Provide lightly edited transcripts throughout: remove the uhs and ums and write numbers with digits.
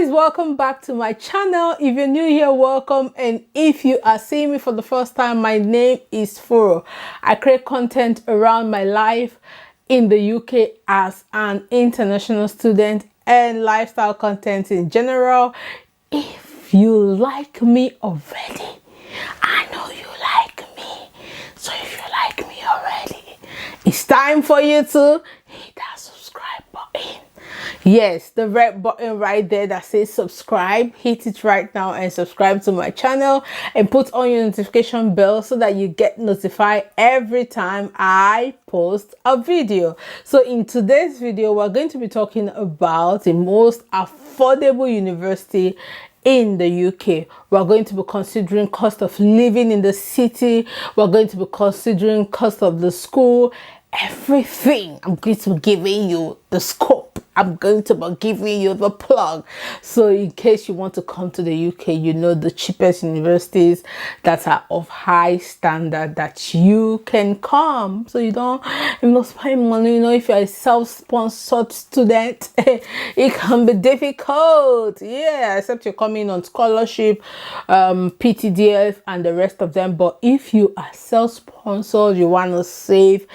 Guys, welcome back to my channel. If you're new here, welcome, and if you are seeing me for the first time, my name is Furo. I create content around my life in the UK as an international student and lifestyle content in general. If you like me already, I know you like me. So if you like me already, it's time for you to hit that subscribe button. Yes, the red button right there that says subscribe. Hit it right now and subscribe to my channel and put on your notification bell so that you get notified every time I post a video. So in today's video, we're going to be talking about the most affordable university in the UK. We're going to be considering cost of living in the city. We're going to be considering cost of the school, everything. I'm going to be giving you the scope. I'm going to be giving you the plug. So in case you want to come to the UK, you know the cheapest universities that are of high standard that you can come. So you must spend money. You know, if you're a self-sponsored student, it can be difficult. Yeah, except you're coming on scholarship, PTDF and the rest of them. But if you are self-sponsored, you want to save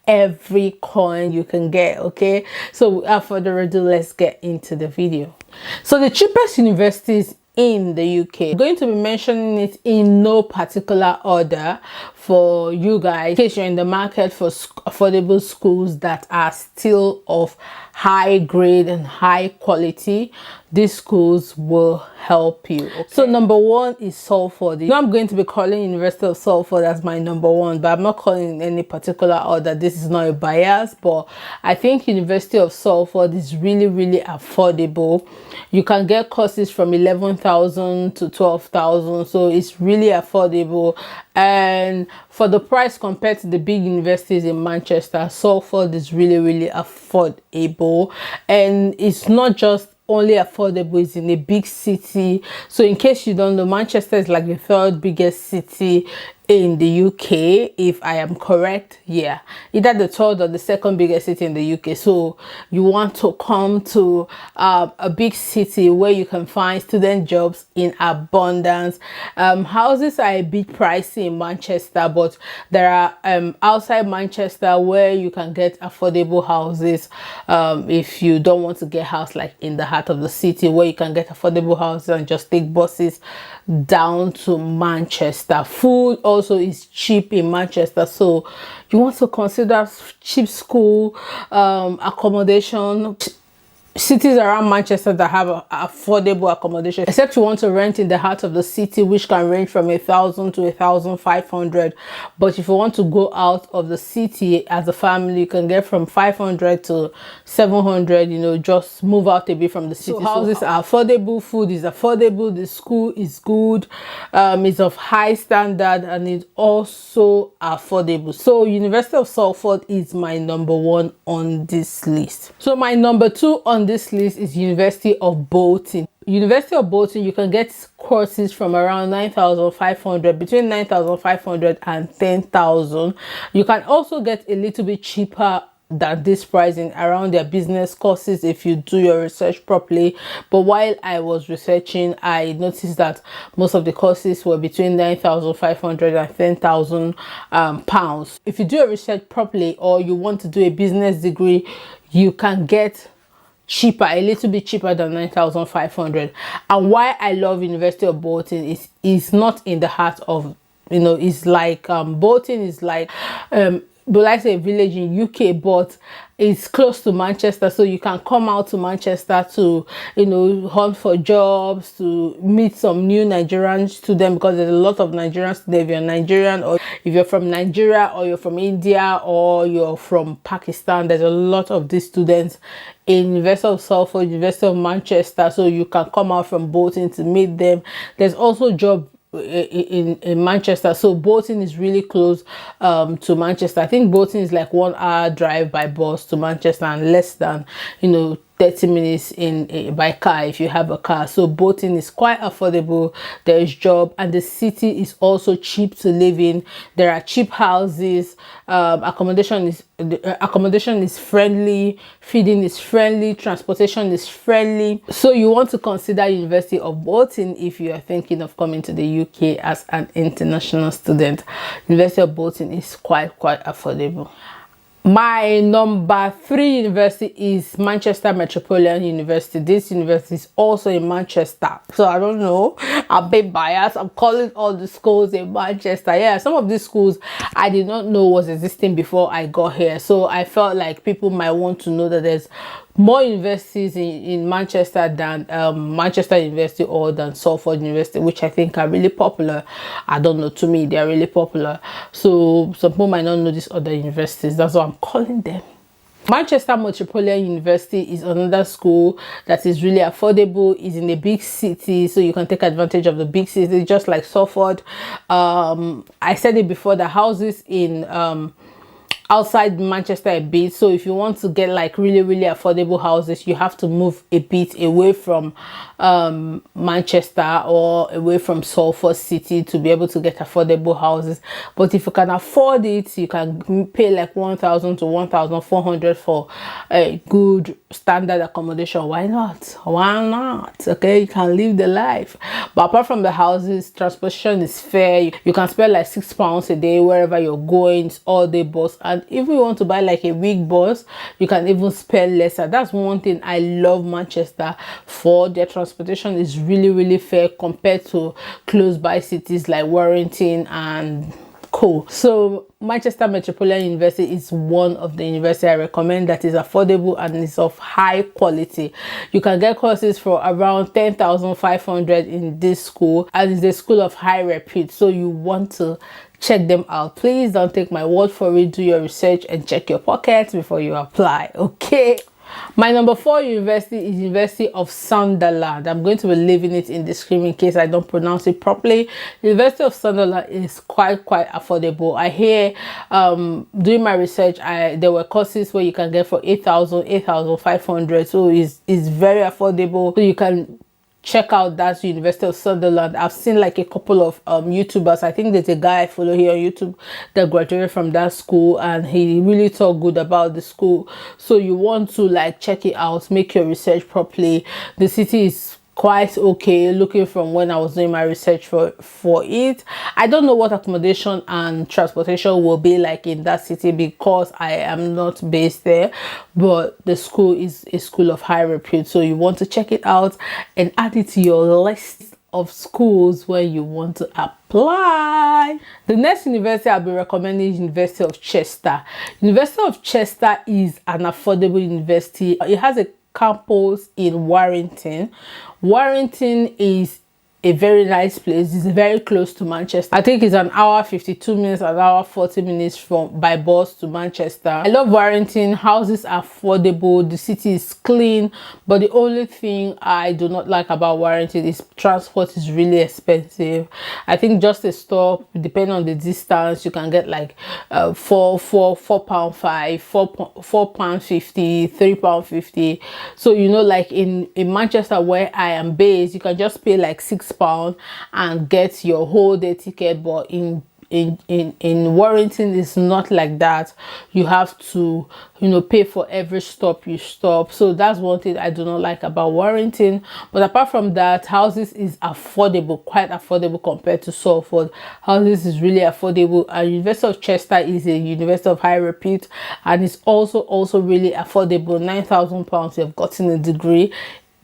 every coin you can get. Okay, so without further ado, let's get into the video. So the cheapest universities in the UK, I'm going to be mentioning it in no particular order for you guys in case you're in the market for affordable schools that are still of high grade and high quality. These schools will help you. Okay? So number one is Salford. You know, I'm going to be calling University of Salford as my number one, but I'm not calling in any particular order. This is not a bias, but I think University of Salford is really affordable. You can get courses from 11,000 to 12,000, so it's really affordable. And for the price compared to the big universities in Manchester, Salford is really affordable. And it's not just only affordable, it's in a big city. So in case you don't know, Manchester is like the third biggest city in the UK, if I am correct. Yeah, either the third or the second biggest city in the UK. So you want to come to a big city where you can find student jobs in abundance. Houses are a bit pricey in Manchester, but there are outside Manchester where you can get affordable houses. If you don't want to get a house like in the heart of the city, where you can get affordable houses and just take buses down to Manchester. Food also is cheap in Manchester, so you want to consider cheap school accommodation. Cities around Manchester that have affordable accommodation, except you want to rent in the heart of the city, which can range from 1,000 to 1,500. But if you want to go out of the city as a family, you can get from 500 to 700. You know, just move out a bit from the city. So houses are affordable, food is affordable, the school is good, it's of high standard, and it's also affordable. So University of Salford is my number one on this list. So my number two on this list is University of Bolton. University of Bolton, you can get courses from around 9,500, between 9,500 and 10,000. You can also get a little bit cheaper than this pricing around their business courses if you do your research properly. But while I was researching, I noticed that most of the courses were between 9,500 and 10,000 pounds. If you do your research properly, or you want to do a business degree, you can get cheaper, a little bit cheaper than 9,500. And why I love University of Bolton is not in the heart of, you know, it's like Bolton is like but like say a village in UK, but it's close to Manchester, so you can come out to Manchester to, you know, hunt for jobs, to meet some new Nigerian students, because there's a lot of Nigerian students. If you're Nigerian, or if you're from Nigeria, or you're from India, or you're from Pakistan, there's a lot of these students in University of Salford, University of Manchester, so you can come out from Bolton to meet them. There's also job in Manchester, so Bolton is really close to Manchester. I think Bolton is like 1 hour drive by bus to Manchester, and less than, you know, 30 minutes by car if you have a car. So Bolton is quite affordable. There is job, and the city is also cheap to live in. There are cheap houses. Accommodation is friendly, feeding is friendly, transportation is friendly. So you want to consider University of Bolton if you are thinking of coming to the UK as an international student. University of Bolton is quite affordable. My number 3 university is Manchester Metropolitan University. This university is also in Manchester. So I don't know, I'm a bit biased. I'm calling all the schools in Manchester. Yeah, some of these schools I did not know was existing before I got here. So I felt like people might want to know that there's more universities in Manchester than Manchester University or than Salford University, which I think are really popular. I don't know, to me they're really popular. So some people might not know these other universities. That's why I'm calling them. Manchester Metropolitan University is another school that is really affordable. Is in a big city, so you can take advantage of the big city, just like Salford. I said it before, the houses in outside Manchester a bit, so if you want to get like really affordable houses, you have to move a bit away from Manchester or away from Salford city to be able to get affordable houses. But if you can afford it, you can pay like 1,000 to 1,400 for a good standard accommodation. Why not? Okay, you can live the life. But apart from the houses, transportation is fair. You can spend like £6 a day wherever you're going. It's all day bus, and if you want to buy like a week bus, you can even spend lesser. That's one thing I love Manchester for. Their transportation is really fair compared to close by cities like Warrington and co. So Manchester Metropolitan University is one of the universities I recommend that is affordable and is of high quality. You can get courses for around 10,500 in this school, and it's a school of high repute, so you want to check them out. Please don't take my word for it. Do your research and check your pockets before you apply. Okay. My number 4 university is University of Sunderland. I'm going to be leaving it in the screen in case I don't pronounce it properly. University of Sunderland is quite affordable. I hear doing my research, there were courses where you can get for 8,000, 8,500. So it's very affordable. So you can check out that University of Sunderland. I've seen like a couple of YouTubers. I think there's a guy I follow here on YouTube that graduated from that school, and he really talked good about the school. So you want to like check it out, make your research properly. The city is quite okay, looking from when I was doing my research for it. I don't know what accommodation and transportation will be like in that city because I am not based there, but the school is a school of high repute, so you want to check it out and add it to your list of schools where you want to apply. The next university I'll be recommending is University of Chester. University of Chester is an affordable university. It has a campus in Warrington. Warrington is a very nice place. It's very close to Manchester. I think it's an hour 52 minutes, an hour 40 minutes by bus to Manchester. I love Warrington. Houses are affordable. The city is clean, but the only thing I do not like about Warrington is transport is really expensive. I think just a stop, depending on the distance, you can get like £4.50, £3.50. So you know, like in Manchester where I am based, you can just pay like £6 and get your whole day ticket. But in Warrington it's not like that. You have to, you know, pay for every stop you stop. So that's one thing I do not like about Warrington. But apart from that, houses is affordable, quite affordable compared to Salford. Houses is really affordable, and University of Chester is a university of high repute, and it's also really affordable. £9,000 you have gotten a degree.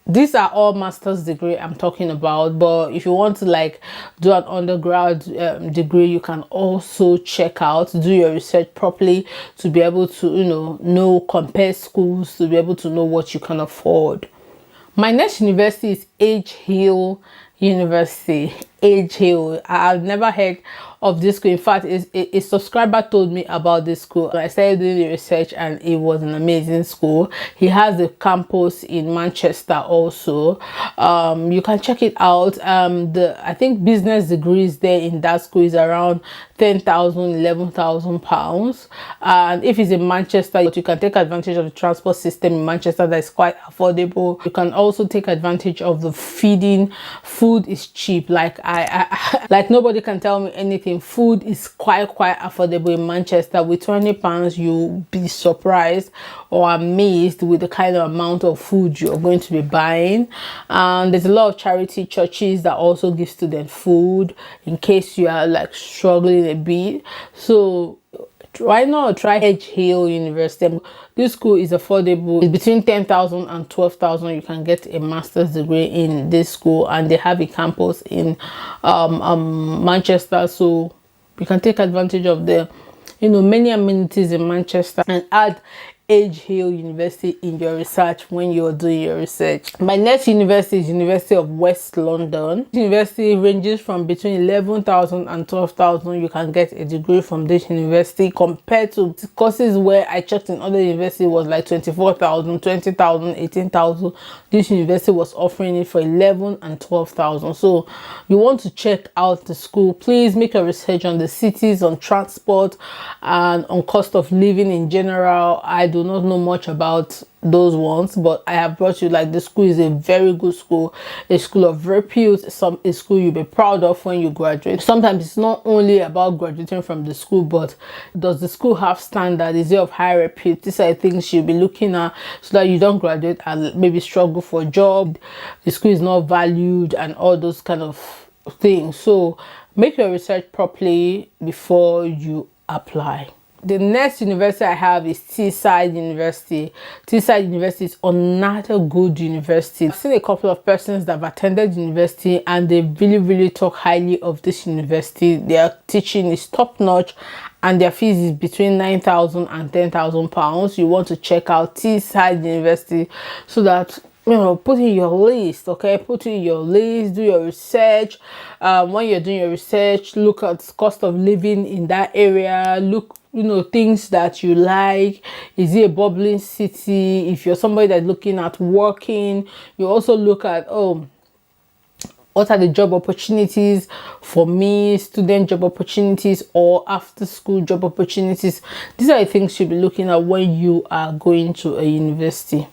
These are all master's degree I'm talking about, but if you want to like do an undergrad degree, you can also check out, do your research properly to be able to compare schools, to be able to know what you can afford. My next university is Edge Hill University. Edge Hill. I've never heard of this school. In fact, a subscriber told me about this school. I started doing the research and it was an amazing school. He has a campus in Manchester also. You can check it out. I think business degrees there in that school is around 10,000, 11,000 pounds. And if it's in Manchester, you can take advantage of the transport system in Manchester that is quite affordable. You can also take advantage of the feeding. Food is cheap. Like like nobody can tell me anything. Food is quite affordable in Manchester. With 20 pounds, you'll be surprised or amazed with the kind of amount of food you're going to be buying. And there's a lot of charity churches that also give students food in case you are like struggling a bit. So why not try Edge Hill University? This school is affordable. It's between 10,000 and 12,000. You can get a master's degree in this school, and they have a campus in Manchester, so you can take advantage of the many amenities in Manchester and add Edge Hill University in your research when you're doing your research. My next university is University of West London. This university ranges from between 11,000 and 12,000. You can get a degree from this university, compared to courses where I checked in other universities was like 24,000, 20,000, 18,000. This university was offering it for 11 and 12,000. So you want to check out the school. Please make a research on the cities, on transport, and on cost of living in general. I do not know much about those ones, but I have brought you like the school is a very good school, a school of repute, a school you'll be proud of when you graduate. Sometimes it's not only about graduating from the school, but does the school have standard? Is it of high repute? These are things you'll be looking at so that you don't graduate and maybe struggle for a job, the school is not valued, and all those kind of things. So make your research properly before you apply. The next university I have is Seaside University. Seaside University is another good university. I've seen a couple of persons that have attended university and they really talk highly of this university. Their teaching is top notch and their fees is between 9,000 and 10,000 pounds. You want to check out Seaside University so that put in your list. Okay, put in your list, do your research. When you're doing your research, look at cost of living in that area. Look, things that you like. Is it a bubbling city? If you're somebody that's looking at working, you also look at what are the job opportunities for me, student job opportunities or after school job opportunities. These are the things you'll be looking at when you are going to a university.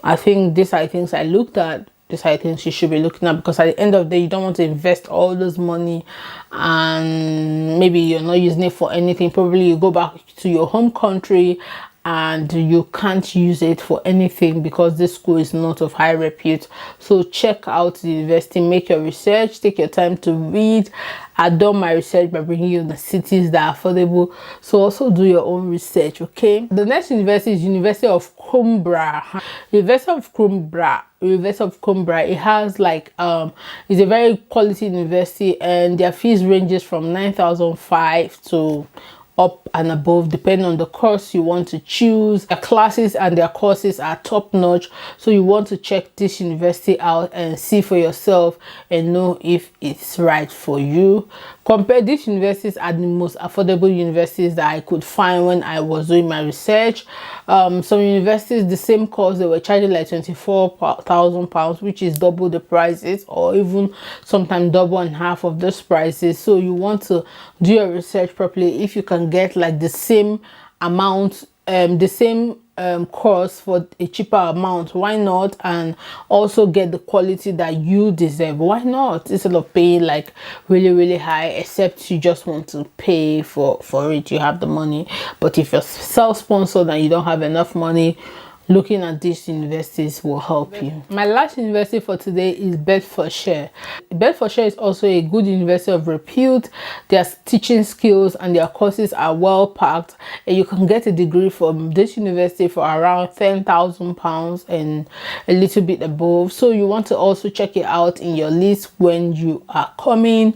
I think these are things I looked at. These are things you should be looking at, because at the end of the day, you don't want to invest all this money and maybe you're not using it for anything. Probably you go back to your home country and you can't use it for anything because this school is not of high repute. So check out the university, make your research, take your time to read. I've done my research by bringing you the cities that are affordable, so also do your own research. Okay, the next university is University of Cumbria. University of Cumbria, it has like it's a very quality university and their fees ranges from 9,500 to up and above, depending on the course you want to choose. Their classes and their courses are top notch, so you want to check this university out and see for yourself and know if it's right for you. Compare these universities are the most affordable universities that I could find when I was doing my research. Some universities, the same course, they were charging like 24,000 pounds, which is double the prices, or even sometimes double and half of those prices. So you want to do your research properly. If you can get like the same amount, the same course for a cheaper amount, why not? And also get the quality that you deserve, why not? Instead of paying like really high, except you just want to pay for it, you have the money. But if you're self-sponsored and you don't have enough money, looking at these universities will help you. My last university for today is Bedfordshire. Bedfordshire is also a good university of repute. Their teaching skills and their courses are well packed, and you can get a degree from this university for around 10,000 pounds and a little bit above. So you want to also check it out in your list when you are coming.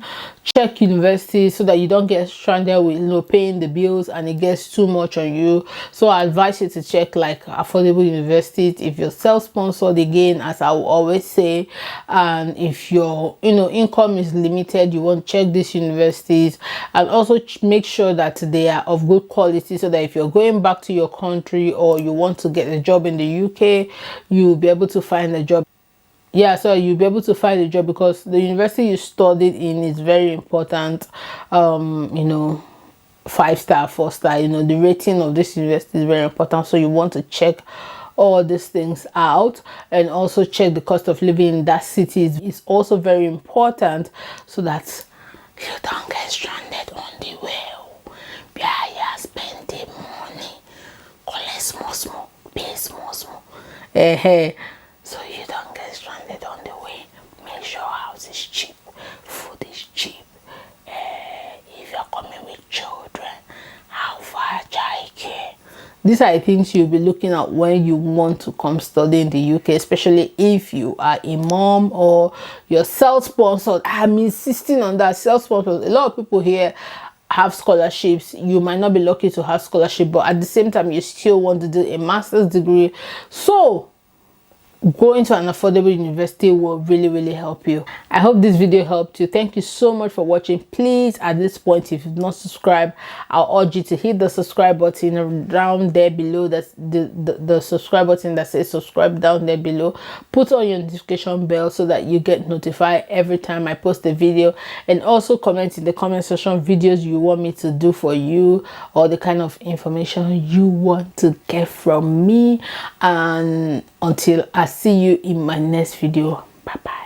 check university so that you don't get stranded with, you know, paying the bills and it gets too much on you. So I advise you to check like affordable universities if you're self-sponsored, again, as I will always say. And if your, you know, income is limited, you want to check these universities, and also make sure that they are of good quality, so that if you're going back to your country or you want to get a job in the UK, you'll be able to find a job. Yeah, so you'll be able to find a job, because the university you studied in is very important. You know, 5-star, 4-star, you know, the rating of this university is very important. So you want to check all these things out, and also check the cost of living in that city is also very important, so that you don't get stranded on the way. Yeah, yeah, spend the money, collect small, pay small. So you don't get stranded on the way. Make sure house is cheap, food is cheap. If you're coming with children, how far childcare? These are things you'll be looking at when you want to come study in the UK, especially if you are a mom or you're self-sponsored. I'm insisting on that, self-sponsored. A lot of people here have scholarships. You might not be lucky to have scholarship, but at the same time you still want to do a master's degree. So going to an affordable university will really help you. I hope this video helped you. Thank you so much for watching. Please, at this point, if you've not subscribed, I'll urge you to hit the subscribe button down there below. That's the subscribe button that says subscribe down there below. Put on your notification bell so that you get notified every time I post a video, and also comment in the comment section videos you want me to do for you, or the kind of information you want to get from me. And until I see you in my next video, bye bye.